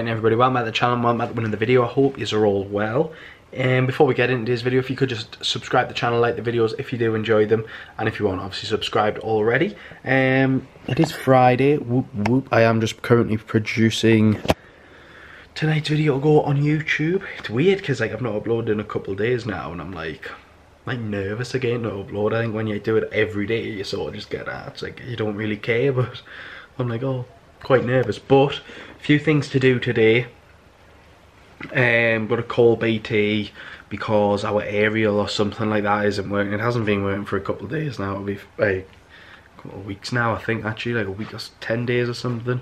And everybody, welcome back to the channel, welcome back to winning the video. I hope you are all well. And before we get into this video, if you could just subscribe to the channel, like the videos if you do enjoy them, and if you aren't obviously subscribed already. It is Friday, whoop whoop. I am just currently producing tonight's video to go on YouTube. It's weird because like I've not uploaded in a couple of days now, and I'm like nervous again to upload. I think when you do it every day, you sort of just get that. It's like you don't really care, but I'm like, oh, quite nervous. But a few things to do today. Got to call BT because our aerial or something like that isn't working. It hasn't been working for a couple of days now. It'll be a couple of weeks now, I think, actually, like a week or 10 days or something.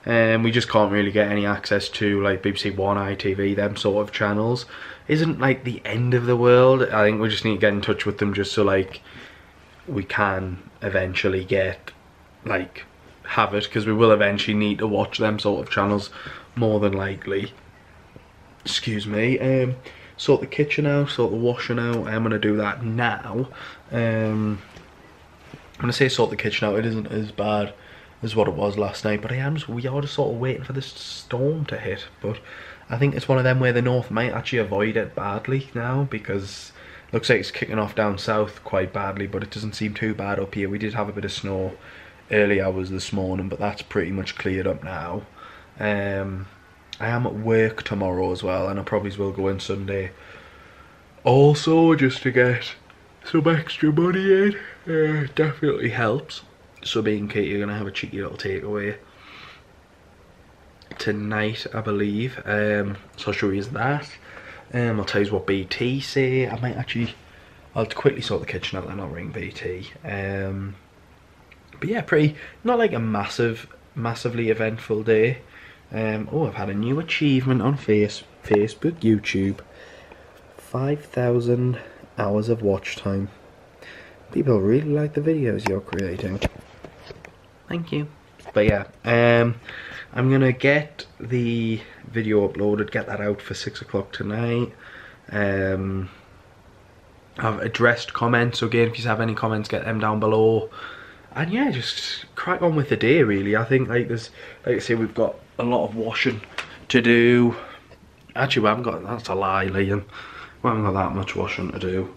We just can't really get any access to like BBC One, ITV, them sort of channels. Isn't like the end of the world. I think we just need to get in touch with them just so like we can eventually get like have it, because we will eventually need to watch them sort of channels more than likely. Excuse me. Sort the kitchen out, sort the washing out. I'm gonna do that now. I'm gonna say sort the kitchen out. It isn't as bad as what it was last night, but we are just sort of waiting for this storm to hit. But I think it's one of them where the north might actually avoid it badly now, because it looks like it's kicking off down south quite badly, but it doesn't seem too bad up here. We did have a bit of snow early hours this morning, but that's pretty much cleared up now. I am at work tomorrow as well, and I probably will go in Sunday also just to get some extra money in. Definitely helps. So me and Katie are going to have a cheeky little takeaway tonight, I believe. So I'll show you that. I'll tell you what BT say. I'll quickly sort the kitchen out, then I'll ring BT. But yeah, not like a massively eventful day. Oh, I've had a new achievement on Facebook, YouTube. 5,000 hours of watch time. People really like the videos you're creating. Thank you. But yeah, I'm gonna get the video uploaded, get that out for 6 o'clock tonight. I've addressed comments, so again, if you have any comments, get them down below. And yeah, just crack on with the day, really. I think like I say, we've got a lot of washing to do. Actually, we haven't got, that's a lie, Liam. We haven't got that much washing to do.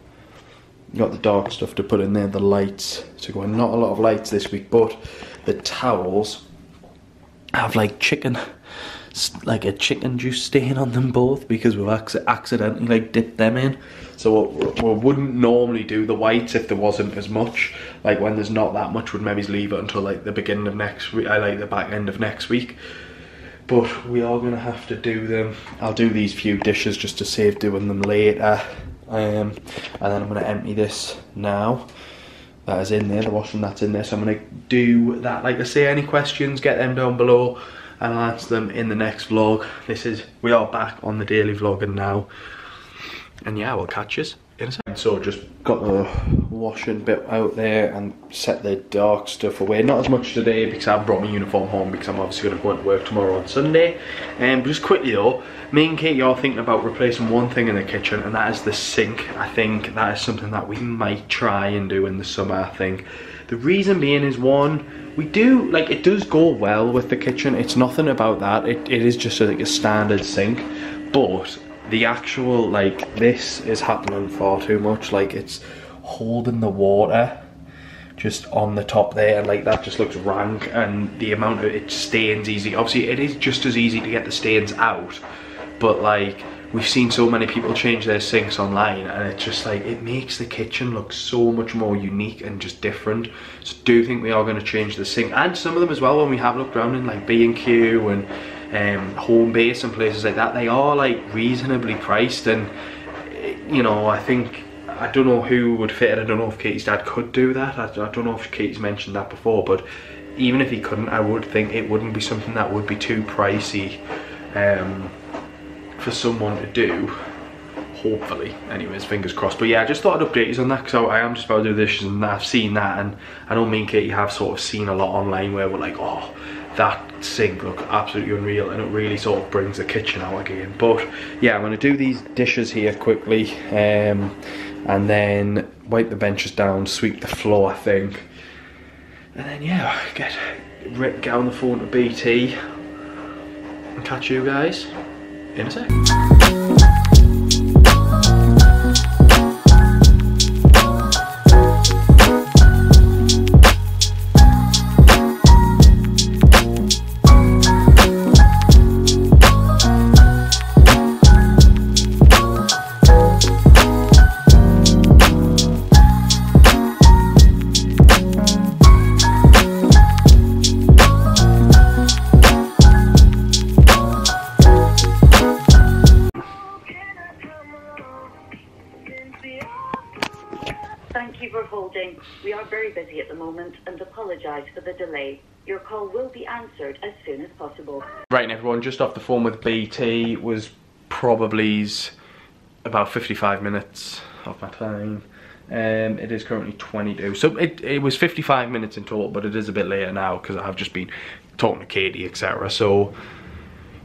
Got the dark stuff to put in there, the lights to go in. Not a lot of lights this week, but the towels have like a chicken juice stain on them both, because we've accidentally like dipped them in. So we wouldn't normally do the whites if there wasn't as much. Like when there's not that much, we'd maybe leave it until like the beginning of next week. I like the back end of next week. But we are gonna have to do them. I'll do these few dishes just to save doing them later. And then I'm gonna empty this now. That is in there, the washing that's in there. So I'm gonna do that. Like I say, any questions, get them down below and I'll answer them in the next vlog. We are back on the daily vlogging now. And yeah, we'll catch you in a second. So just got the washing bit out there and set the dark stuff away. Not as much today because I brought my uniform home, because I'm obviously going to go into work tomorrow on Sunday. But just quickly though, me and Katie are thinking about replacing one thing in the kitchen, and that is the sink. I think that is something that we might try and do in the summer, I think. The reason being is, one, we do, like, it does go well with the kitchen. It's nothing about that. It is just like a standard sink. But the actual, like, this is happening far too much. Like, it's holding the water just on the top there, and like that just looks rank, and the amount of it stains easy. Obviously it is just as easy to get the stains out, but like we've seen so many people change their sinks online, and it's just like it makes the kitchen look so much more unique and just different. So do think we are going to change the sink, and some of them as well, when we have looked around in like B&Q and Home Base and places like that, they are like reasonably priced. And you know, I don't know who would fit it. I don't know if Katie's dad could do that. I don't know if Katie's mentioned that before, but even if he couldn't, I would think it wouldn't be something that would be too pricey for someone to do, hopefully. Anyways, fingers crossed. But yeah, I just thought I'd update you on that, because I am just about to do dishes, and I've seen that, and I know me and Katie have sort of seen a lot online where we're like, oh, that sink look absolutely unreal, and it really sort of brings the kitchen out again. But yeah, I'm going to do these dishes here quickly, and then wipe the benches down, sweep the floor, I think, and then yeah, get on the phone to BT and catch you guys in a sec. Thank you for holding. We are very busy at the moment and apologise for the delay. Your call will be answered as soon as possible. Right, everyone, just off the phone with BT. Was probably about 55 minutes of my time. It is currently 22, so it was 55 minutes in total, but it is a bit later now because I've just been talking to Katie, etc. So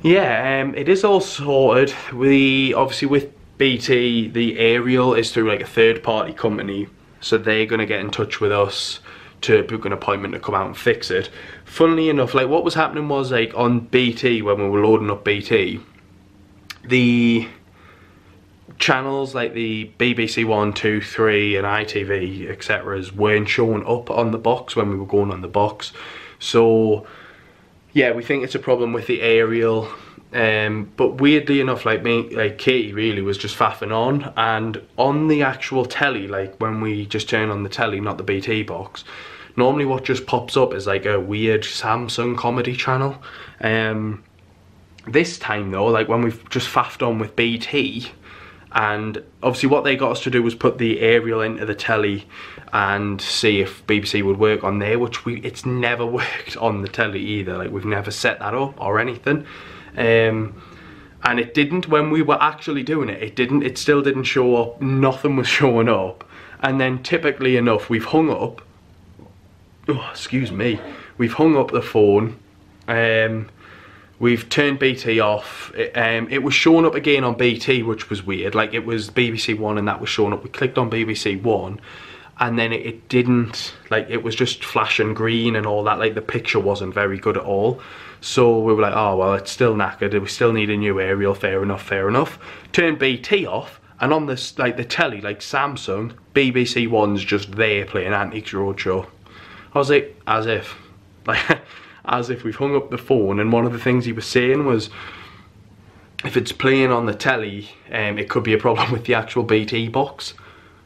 yeah, it is all sorted. We obviously, with BT, the aerial is through like a third-party company, so they're gonna get in touch with us to book an appointment to come out and fix it. Funnily enough, like what was happening was, like on BT, when we were loading up BT, the channels like the BBC 1, 2, 3 and ITV, etc. weren't showing up on the box when we were going on the box. So yeah, we think it's a problem with the aerial. But weirdly enough, like Katie really was just faffing on, and on the actual telly, like when we just turn on the telly, not the BT box, normally what just pops up is like a weird Samsung comedy channel. This time though, like when we've just faffed on with BT, and obviously what they got us to do was put the aerial into the telly and see if BBC would work on there, which it's never worked on the telly either. Like we've never set that up or anything. And it didn't when we were actually doing it. It still didn't show up. Nothing was showing up. And then typically enough, we've hung up. Oh, excuse me. We've hung up the phone. We've turned BT off. It was showing up again on BT, which was weird. Like it was BBC One and that was showing up. We clicked on BBC One and then it didn't, like it was just flashing green and all that. Like the picture wasn't very good at all. So we were like, oh well, it's still knackered. We still need a new aerial. Fair enough, fair enough. Turned BT off, and on this, like the telly, like Samsung, BBC One's just there playing Antiques Roadshow. I was like, as if we've hung up the phone. And one of the things he was saying was, if it's playing on the telly, it could be a problem with the actual BT box.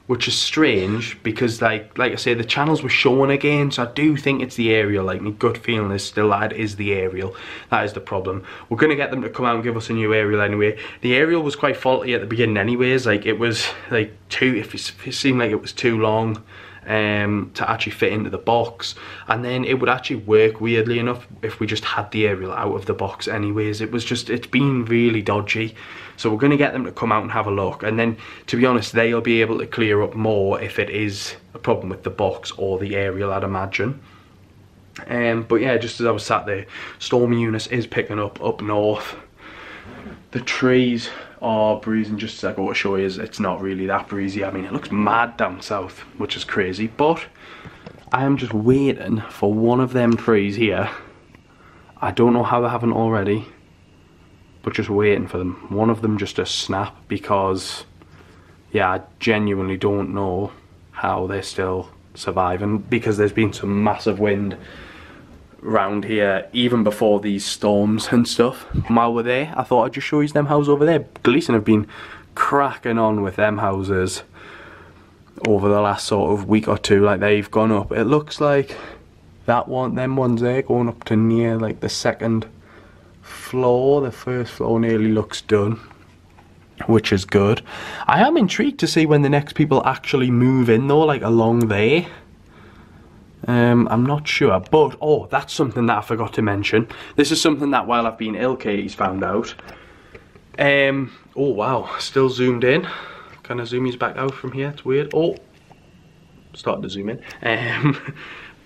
Which is strange because like I say, the channels were showing again, so I do think it's the aerial. Like my gut feeling is still that it is the aerial. That is the problem. We're gonna get them to come out and give us a new aerial anyway. The aerial was quite faulty at the beginning anyways. Like it was like it seemed like it was too long to actually fit into the box, and then it would actually work weirdly enough if we just had the aerial out of the box anyways. It's been really dodgy. So we're going to get them to come out and have a look, and then to be honest, they'll be able to clear up more if it is a problem with the box or the aerial, I'd imagine. But yeah, just as I was sat there, Storm Eunice is picking up north. The trees are breezing. Just as I go to show you, it's not really that breezy. I mean, it looks mad down south, which is crazy, but I am just waiting for one of them trees here. I don't know how they haven't already, but just waiting for them. One of them just to snap, because yeah, I genuinely don't know how they're still surviving, because there's been some massive wind round here even before these storms and stuff. While we're there, I thought I'd just show you them houses over there. Gleeson have been cracking on with them houses over the last sort of week or two. Like they've gone up, it looks like them ones there going up to near like the second floor. The first floor nearly looks done, which is good. I am intrigued to see when the next people actually move in though, like along there. I'm not sure, but oh, that's something that I forgot to mention. This is something that while I've been ill, Katie's found out. Oh wow, still zoomed in. Can I zoom these back out from here? It's weird. Oh, starting to zoom in.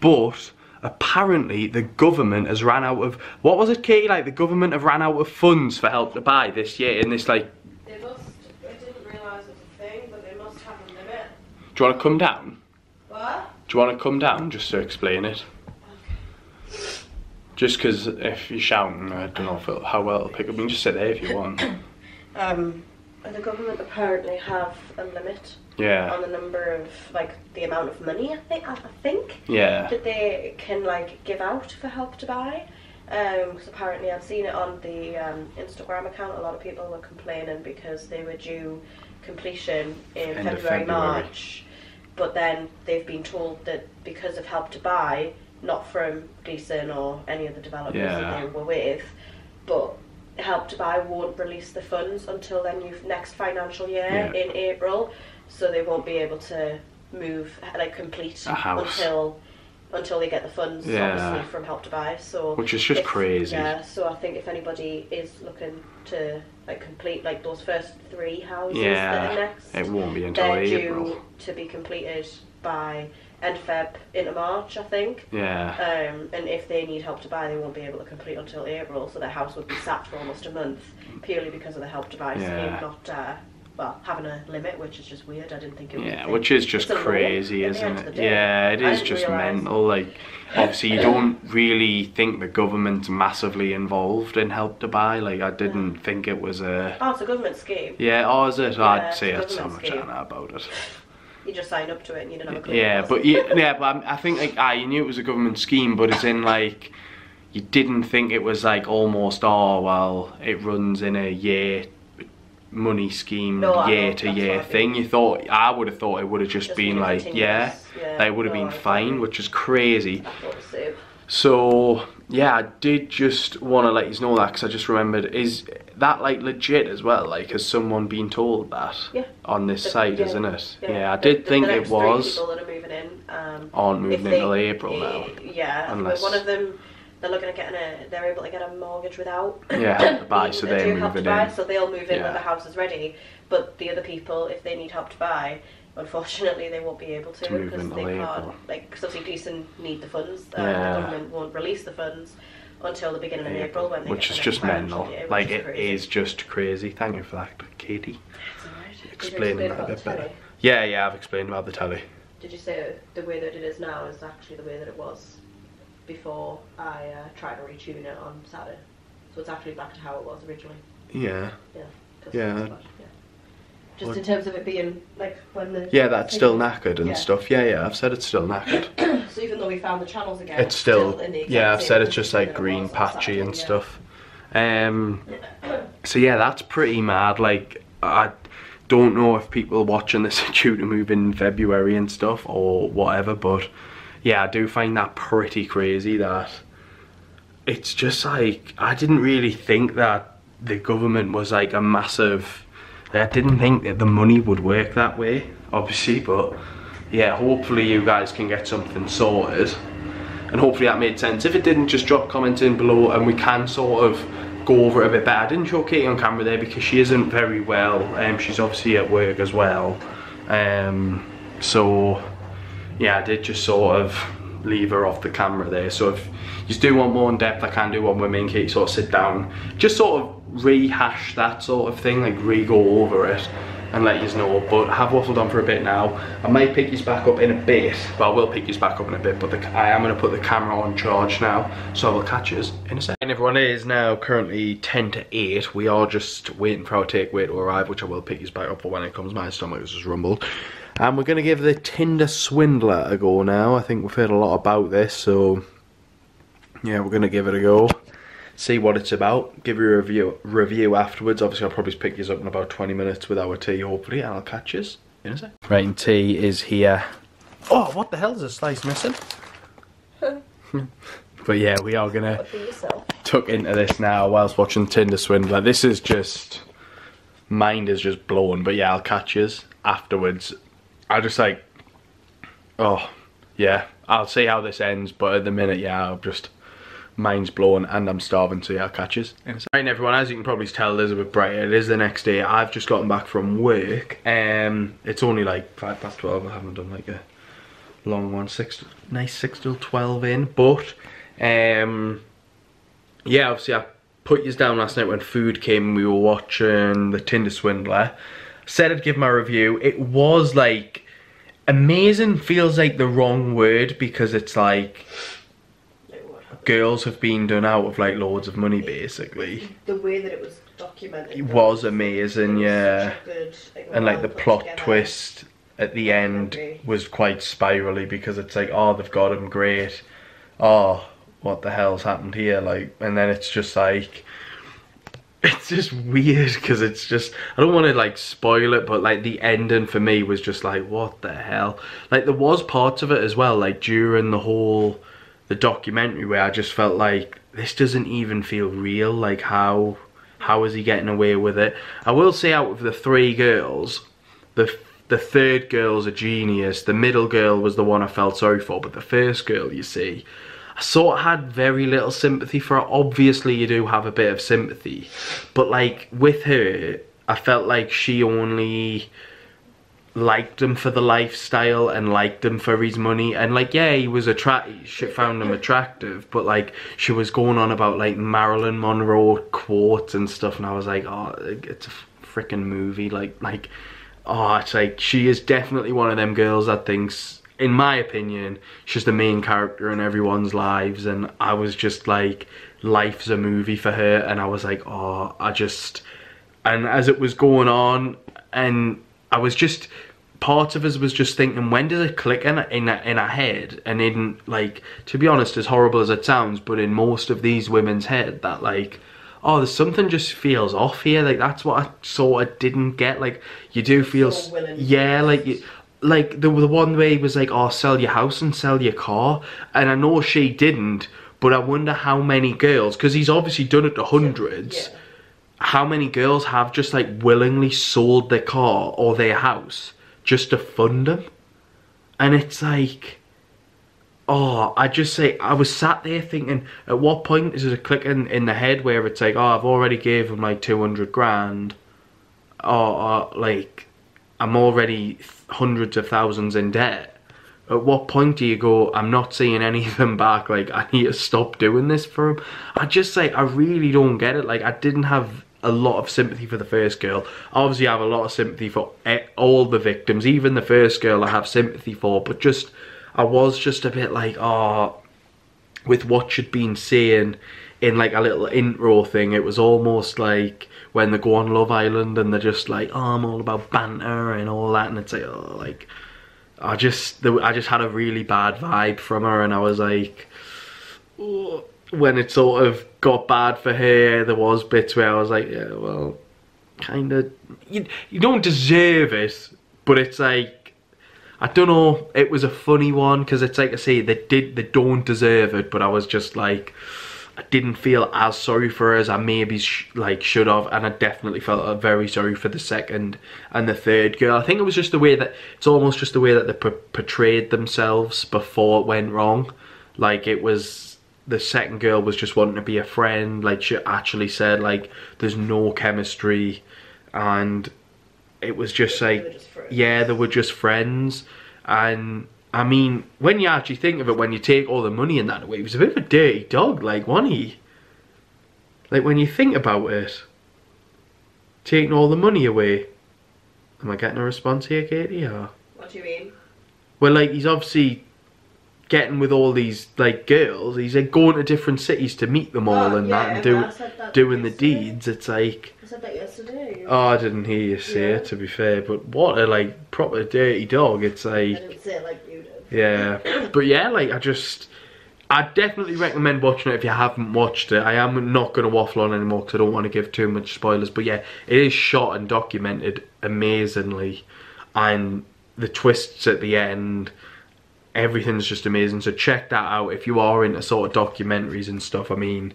But apparently the government has ran out of, what was it, Katie? Like the government have ran out of funds for Help to Buy this year in this like... They must, I didn't realise it was a thing, but they must have a limit. Do you want to come down? What? Do you want to come down just to explain it? Just because if you're shouting, I don't know how well it'll pick up. You can just sit there if you want. The government apparently have a limit. Yeah. On the number of, like, the amount of money, I think. Yeah. That they can, like, give out for Help to Buy. Because apparently I've seen it on the Instagram account. A lot of people were complaining because they were due completion in February, March. But then they've been told that because of Help to Buy, not from Gleason or any of the developers that they were with, but Help to Buy won't release the funds until their next financial year in April. So they won't be able to move, like, complete a house until they get the funds, obviously, from Help to Buy. So which is just crazy. Yeah, so I think if anybody is looking to, like, complete, like, those first 3 houses that are next, it won't be until they're April. due to be completed by end Feb into March, I think. Yeah. And if they need Help to Buy, they won't be able to complete until April, so their house would be sat for almost a month, purely because of the Help to Buy scheme not well, having a limit, which is just weird. I didn't think it was. Yeah, which is just crazy, isn't it? Yeah, it is just mental. Like, obviously, you don't really think the government's massively involved in Help to Buy. Like, I didn't think it was a. Oh, it's a government scheme. Yeah, oh, is it? Yeah, I'd say that's so much I know about it. You just sign up to it and you don't have a clue. Yeah, but I think, like, you knew it was a government scheme, but it's in, like, you didn't think it was, like, almost, oh, well, it runs in a year money scheme, year to year thing. I would have thought it would have just been like, it would have been fine, which is crazy. So yeah, I did just want to let you know that, because I just remembered, is that, like, legit as well? Like, has someone been told that on this site, isn't it? Yeah, I did think it was. The people that are moving in aren't moving until April now. Yeah, unless one of them, they're looking at getting they're able to get a mortgage without Help to Buy, so they're moving in. So they'll move in when the house is ready. But the other people, if they need Help to Buy, unfortunately they won't be able to because they can't. Like, because obviously Gleason need the funds. The government won't release the funds until the beginning of April, when they which get is just mental. Like, it is crazy. just crazy. Thank you for that, Katie. It's alright. Explaining that a bit better. Yeah, I've explained about the telly. Did you say the way that it is now is actually the way that it was before I tried to retune it on Saturday? So it's actually back to how it was originally. Yeah. Yeah. Just in terms of it being, like, when the... Yeah, that's still knackered and stuff. Yeah, I've said it's still knackered. So even though we found the channels again, it's still in the I've said it's just, like, green patchy and stuff. So yeah, that's pretty mad. Like, I don't know if people watching this are due to move in February and stuff or whatever, but yeah, I do find that pretty crazy that it's just, like, I didn't really think that the government was, like, a massive... I didn't think that the money would work that way, obviously, but yeah, hopefully you guys can get something sorted, and hopefully that made sense. If it didn't, just drop comments in below and we can sort of go over it a bit better. I didn't show Katie on camera there because she isn't very well, she's obviously at work as well, so yeah, I did just sort of leave her off the camera there. So if you do want more in depth, I can do one with me and Katie sort of sit down, just sort of rehash that sort of thing, like re-go over it and let you know. But I have waffled on for a bit now. I might pick you back up in a bit, but I will pick you back up in a bit, but I am going to put the camera on charge now, so I will catch you in a second. And everyone, it is now currently 10 to 8. We are just waiting for our takeaway to arrive, which I will pick you back up for when it comes. My stomach has just rumbled. And we're going to give the Tinder Swindler a go now. I think we've heard a lot about this, so yeah, we're going to give it a go. See what it's about, give you a review afterwards. Obviously I'll probably pick you up in about 20 minutes with our tea, hopefully, and I'll catch you in a sec. Right, and tea is here. Oh, what the hell is a slice missing? But yeah, we are gonna tuck into this now whilst watching Tinder Swindler. This is just, mind is just blown, but yeah, I'll catch you afterwards. I just, like, oh yeah, I'll see how this ends, but at the minute, yeah, I'll just, mind's blown and I'm starving, so yeah, I'll catch you in a second. Right, everyone, as you can probably tell, it is a bit brighter. It is the next day. I've just gotten back from work. It's only like 12:05. I haven't done like a long one. Nice 6 till 12 in, but yeah, obviously I put you down last night when food came and we were watching the Tinder Swindler. Said I'd give my review. It was, like, amazing feels like the wrong word, because it's like girls have been done out of like loads of money basically. The way that it was documented was amazing, yeah. Good, and like the plot twist at the end was quite spirally, because it's like, oh, they've got him, great. Oh, what the hell's happened here? Like, and then it's just like, it's just weird, because it's just, I don't want to like spoil it, but like the ending for me was just like, what the hell? Like there was parts of it as well, like during the documentary, where I just felt like, this doesn't even feel real. Like how is he getting away with it? I will say, out of the 3 girls, the third girl's a genius. The middle girl was the one I felt sorry for, but the first girl, you see, I sort of had very little sympathy for her. Obviously you do have a bit of sympathy, but like with her, I felt like she only liked him for the lifestyle and liked him for his money, and like, yeah, he was she found him attractive, but like she was going on about like Marilyn Monroe quotes and stuff, and I was like, oh, it's a freaking movie. Like oh, it's like, she is definitely one of them girls that thinks, in my opinion, she's the main character in everyone's lives, and I was just like, life's a movie for her. And I was like, oh, and as it was going on, and I was just, part of us was just thinking, when does it click in our head? And in, like, to be honest, as horrible as it sounds, but in most of these women's head, that like, oh, there's something just feels off here. Like, that's what I sort of didn't get. Like, you do feel, yeah, like the one way he was like, oh, sell your house and sell your car, and I know she didn't, but I wonder how many girls, because he's obviously done it to hundreds, yeah, how many girls have just like willingly sold their car or their house just to fund him. And it's like, oh, I just say, I was sat there thinking, at what point is it a click in the head where it's like, oh, I've already gave him like 200 grand, or like, I'm already hundreds of thousands in debt. At what point do you go, I'm not seeing any of them back, like, I need to stop doing this for him? I just say, I really don't get it. Like, I didn't have a lot of sympathy for the first girl. Obviously I have a lot of sympathy for all the victims, even the first girl I have sympathy for, but just, I was just a bit like, oh, with what she'd been saying in like a little intro thing, it was almost like when they go on Love Island and they're just like, oh, I'm all about banter and all that, and it's like, oh, like, I just had a really bad vibe from her, and I was like, oh. When it sort of got bad for her, there was bits where I was like, yeah, well, kind of, you don't deserve it, but it's like, I don't know, it was a funny one, because it's like I say, they don't deserve it, but I was just like, I didn't feel as sorry for her as I maybe should have, and I definitely felt very sorry for the second and the third girl. I think it was just the way that, it's almost just the way that they portrayed themselves before it went wrong. Like, it was, the second girl was just wanting to be a friend. Like, she actually said like there's no chemistry, and it was just like, yeah, they were just friends. And I mean, when you actually think of it, when you take all the money in that away, he was a bit of a dirty dog, like, wasn't he? Like, when you think about it, taking all the money away. Am I getting a response here, Katie? Or? What do you mean? Well, like, he's obviously getting with all these like girls, he's like going to different cities to meet them all, and yeah, that, and doing the deeds. It's like, I said that yesterday. Oh, I didn't hear you say it, to be fair, but what a like proper dirty dog. It's like, I didn't say it like you did. Yeah, but yeah, like, I definitely recommend watching it if you haven't watched it. I am not going to waffle on anymore because I don't want to give too much spoilers, but yeah, it is shot and documented amazingly, and the twists at the end, everything's just amazing. So check that out if you are into sort of documentaries and stuff. I mean,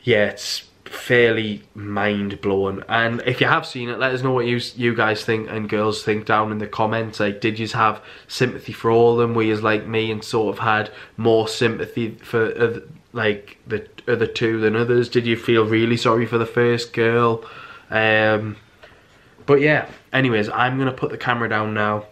yeah, it's fairly mind-blowing. And if you have seen it, let us know what you guys think and girls think down in the comments. Like, did you have sympathy for all of them? Were you like me and sort of had more sympathy for like the other two than others? Did you feel really sorry for the first girl? But yeah, anyways, I'm gonna put the camera down now.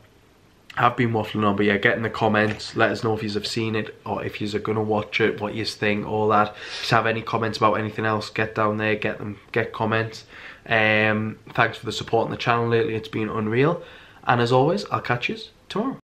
I've been waffling on, but yeah, get in the comments, let us know if you have seen it or if you're gonna watch it, what you think, all that. If you have any comments about anything else, get down there, get comments. Thanks for the support on the channel lately, it's been unreal, and as always, I'll catch you tomorrow.